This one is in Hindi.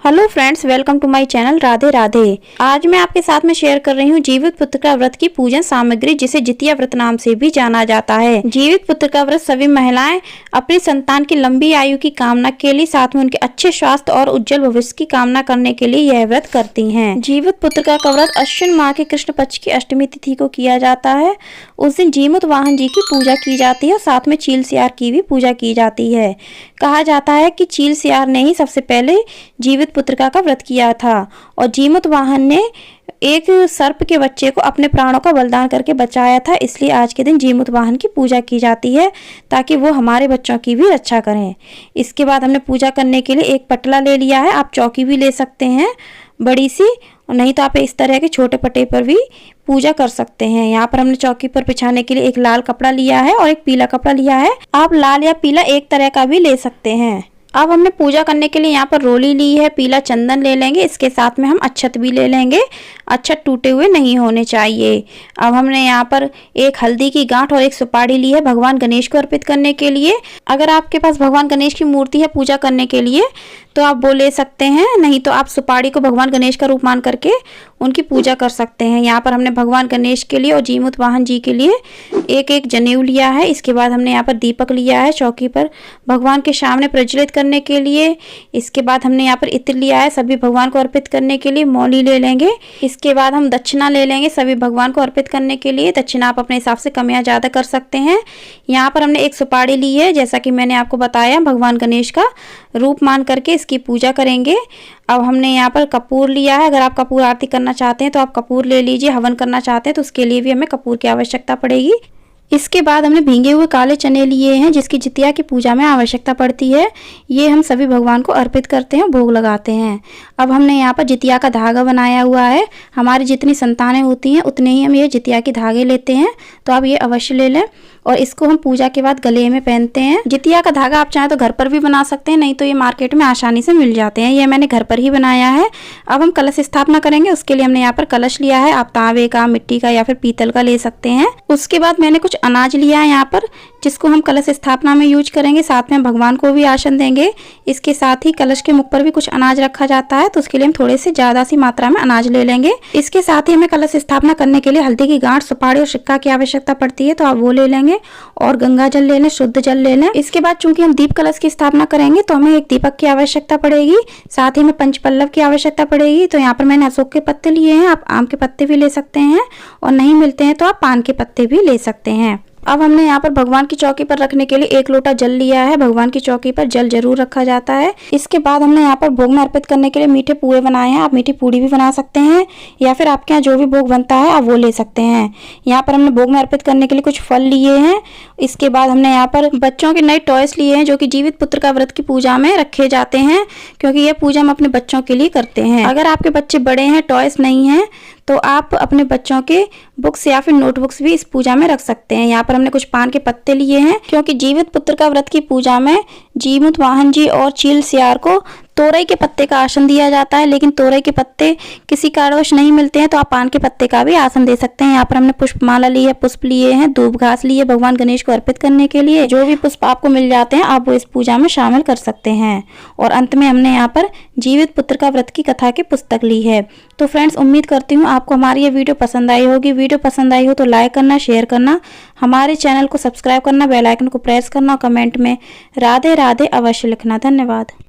Hello friends, welcome to my channel Radhe Radhe. आज मैं आपके साथ में शेयर कर रही हूँ जीवित पुत्र का व्रत की पूजन सामग्री, जिसे जितिया व्रत नाम से भी जाना जाता है। जीवित पुत्र का व्रत सभी महिलाएं अपनी संतान की लंबी आयु की कामना के लिए, साथ में उनके अच्छे स्वास्थ्य और उज्जवल भविष्य की कामना करने के लिए यह व्रत करती हैं। जीवित पुत्र का व्रत अश्विन माह के कृष्ण पक्ष की अष्टमी तिथि को किया जाता है। उस दिन जीमूत वाहन जी की पूजा की जाती है और साथ में चील सियार की भी पूजा की जाती है। कहा जाता है कि चील सियार ने ही सबसे पहले जीवित पुत्रिका का व्रत किया था और जीमूत वाहन ने एक सर्प के बच्चे को अपने प्राणों का बलिदान करके बचाया था। इसलिए आज के दिन जीमूत वाहन की पूजा की जाती है ताकि वो हमारे बच्चों की भी रक्षा करें। इसके बाद हमने पूजा करने के लिए एक पटला ले लिया है। आप चौकी भी ले सकते हैं बड़ी सी, और नहीं तो आप इस तरह के छोटे पटे पर भी पूजा कर सकते हैं। यहाँ पर हमने चौकी पर बिछाने के लिए एक लाल कपड़ा लिया है और एक पीला कपड़ा लिया है। आप लाल या पीला एक तरह का भी ले सकते हैं। अब हमने पूजा करने के लिए यहाँ पर रोली ली है, पीला चंदन ले लेंगे, इसके साथ में हम अक्षत भी ले लेंगे। अक्षत टूटे हुए नहीं होने चाहिए। अब हमने यहाँ पर एक हल्दी की गांठ और एक सुपारी ली है भगवान गणेश को अर्पित करने के लिए। अगर आपके पास भगवान गणेश की मूर्ति है पूजा करने के लिए तो आप वो ले सकते हैं, नहीं तो आप सुपारी को भगवान गणेश का रूप मान करके उनकी पूजा कर सकते हैं। यहाँ पर हमने भगवान गणेश के लिए और जीमूत वाहन जी के लिए एक एक जनेऊ लिया है। इसके बाद हमने यहाँ पर दीपक लिया है चौकी पर भगवान के सामने प्रज्वलित करने के लिए। इसके बाद हमने यहाँ पर इत्र लिया है सभी भगवान को अर्पित करने के लिए। मौली ले लेंगे। इसके बाद हम दक्षिणा ले लेंगे सभी भगवान को अर्पित करने के लिए। दक्षिणा आप अपने हिसाब से कम या ज़्यादा कर सकते हैं। यहाँ पर हमने एक सुपारी ली है, जैसा कि मैंने आपको बताया भगवान गणेश का रूप मान करके इसकी पूजा करेंगे। अब हमने यहाँ पर कपूर लिया है। अगर आप कपूर आरती करना चाहते हैं तो आप कपूर ले लीजिए। हवन करना चाहते हैं तो उसके लिए भी हमें कपूर की आवश्यकता पड़ेगी। इसके बाद हमने भींगे हुए काले चने लिए हैं, जिसकी जितिया की पूजा में आवश्यकता पड़ती है। ये हम सभी भगवान को अर्पित करते हैं, भोग लगाते हैं। अब हमने यहाँ पर जितिया का धागा बनाया हुआ है। हमारी जितनी संतानें होती हैं उतने ही हम ये जितिया के धागे लेते हैं, तो आप ये अवश्य ले लें और इसको हम पूजा के बाद गले में पहनते हैं। जितिया का धागा आप चाहें तो घर पर भी बना सकते हैं, नहीं तो ये मार्केट में आसानी से मिल जाते हैं। ये मैंने घर पर ही बनाया है। अब हम कलश स्थापना करेंगे। उसके लिए हमने यहाँ पर कलश लिया है। आप तांबे का, मिट्टी का या फिर पीतल का ले सकते हैं। उसके बाद मैंने कुछ अनाज लिया है यहाँ पर, जिसको हम कलश स्थापना में यूज करेंगे। साथ में भगवान को भी आसन देंगे। इसके साथ ही कलश के मुख पर भी कुछ अनाज रखा जाता है, तो उसके लिए हम थोड़े से ज्यादा सी मात्रा में अनाज ले लेंगे। इसके साथ ही हमें कलश स्थापना करने के लिए हल्दी की गांठ, सुपारी और सिक्का की आवश्यकता पड़ती है, तो आप वो ले लेंगे और गंगा जल ले लें, शुद्ध जल ले लें। इसके बाद चूंकि हम दीप कलश की स्थापना करेंगे तो हमें एक दीपक की आवश्यकता पड़ेगी, साथ ही हमें पंचपल्लव की आवश्यकता पड़ेगी। तो यहाँ पर मैंने अशोक के पत्ते लिए हैं, आप आम के पत्ते भी ले सकते हैं और नहीं मिलते हैं तो आप पान के पत्ते भी ले सकते हैं। अब हमने यहाँ पर भगवान की चौकी पर रखने के लिए एक लोटा जल लिया है। भगवान की चौकी पर जल जरूर रखा जाता है। इसके बाद हमने यहाँ पर भोग में अर्पित करने के लिए मीठे पूरे बनाए हैं। आप मीठी पूड़ी भी बना सकते हैं या फिर आपके यहाँ जो भी भोग बनता है आप वो ले सकते हैं। यहाँ पर हमने भोग में अर्पित करने के लिए कुछ फल लिए हैं। इसके बाद हमने यहाँ पर बच्चों के नए टॉयस लिए हैं, जो कि जीवित पुत्र का व्रत की पूजा में रखे जाते हैं, क्योंकि यह पूजा हम अपने बच्चों के लिए करते हैं। अगर आपके बच्चे बड़े हैं, टॉयस नहीं है, तो आप अपने बच्चों के बुक्स या फिर नोटबुक्स भी इस पूजा में रख सकते हैं। यहाँ पर हमने कुछ पान के पत्ते लिए हैं, क्योंकि जीवित पुत्र का व्रत की पूजा में जीमूत वाहन जी और चील सियार को तोरई के पत्ते का आसन दिया जाता है, लेकिन तोरई के पत्ते किसी कारणवश नहीं मिलते हैं तो आप पान के पत्ते का भी आसन दे सकते हैं। यहाँ पर हमने पुष्पमाला ली है, पुष्प लिए हैं, धूप घास लिए भगवान गणेश को अर्पित करने के लिए। जो भी पुष्प आपको मिल जाते हैं आप वो इस पूजा में शामिल कर सकते हैं। और अंत में हमने यहाँ पर जीवित पुत्र का व्रत की कथा की पुस्तक ली है। तो फ्रेंड्स, उम्मीद करती हूँ आपको हमारी ये वीडियो पसंद आई होगी। वीडियो पसंद आई हो तो लाइक करना, शेयर करना, हमारे चैनल को सब्सक्राइब करना, बेल आइकन को प्रेस करना और कमेंट में राधे राधे अवश्य लिखना। धन्यवाद।